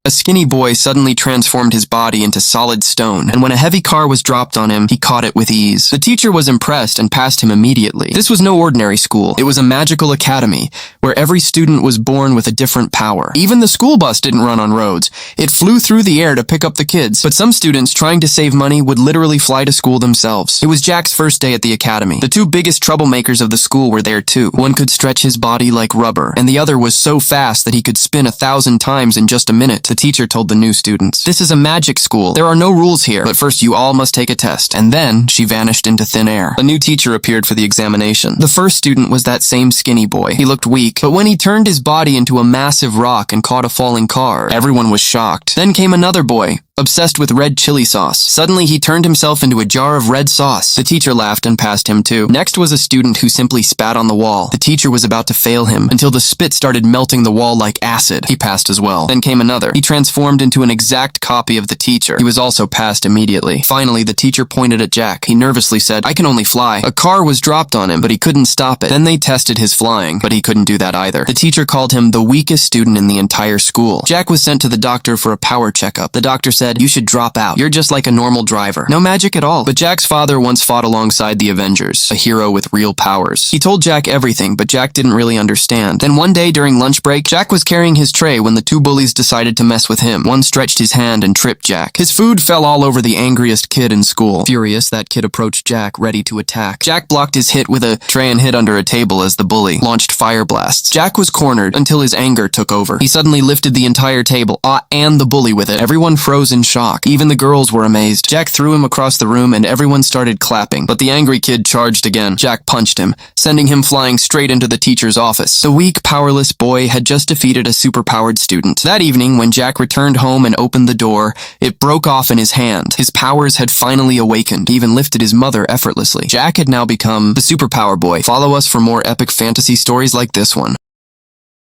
A skinny boy suddenly transformed his body into solid stone, and when a heavy car was dropped on him, he caught it with ease. The teacher was impressed and passed him immediately. This was no ordinary school. It was a magical academy, where every student was born with a different power. Even the school bus didn't run on roads. It flew through the air to pick up the kids, but some students, trying to save money, would literally fly to school themselves. It was Jack's first day at the academy. The two biggest troublemakers of the school were there too. One could stretch his body like rubber, and the other was so fast that he could spin 1,000 times in just a minute. The teacher told the new students, "This is a magic school. There are no rules here, but first you all must take a test." And then she vanished into thin air. A new teacher appeared for the examination. The first student was that same skinny boy. He looked weak, but when he turned his body into a massive rock and caught a falling car, everyone was shocked. Then came another boy, obsessed with red chili sauce. Suddenly, he turned himself into a jar of red sauce. The teacher laughed and passed him too. Next was a student who simply spat on the wall. The teacher was about to fail him until the spit started melting the wall like acid. He passed as well. Then came another. He transformed into an exact copy of the teacher. He was also passed immediately. Finally, the teacher pointed at Jack. He nervously said, "I can only fly." A car was dropped on him, but he couldn't stop it. Then they tested his flying, but he couldn't do that either. The teacher called him the weakest student in the entire school. Jack was sent to the doctor for a power checkup. The doctor said, "You should drop out. You're just like a normal driver. No magic at all." But Jack's father once fought alongside the Avengers, a hero with real powers. He told Jack everything, but Jack didn't really understand. Then one day during lunch break, Jack was carrying his tray when the two bullies decided to mess with him. One stretched his hand and tripped Jack. His food fell all over the angriest kid in school. Furious, that kid approached Jack, ready to attack. Jack blocked his hit with a tray and hid under a table as the bully launched fire blasts. Jack was cornered until his anger took over. He suddenly lifted the entire table, and the bully with it. Everyone froze in shock. Even the girls were amazed. Jack threw him across the room and everyone started clapping, but the angry kid charged again. Jack punched him, sending him flying straight into the teacher's office. The weak, powerless boy had just defeated a superpowered student. That evening, when Jack returned home and opened the door, it broke off in his hand. His powers had finally awakened. He even lifted his mother effortlessly. Jack had now become the superpower boy. Follow us for more epic fantasy stories like this one.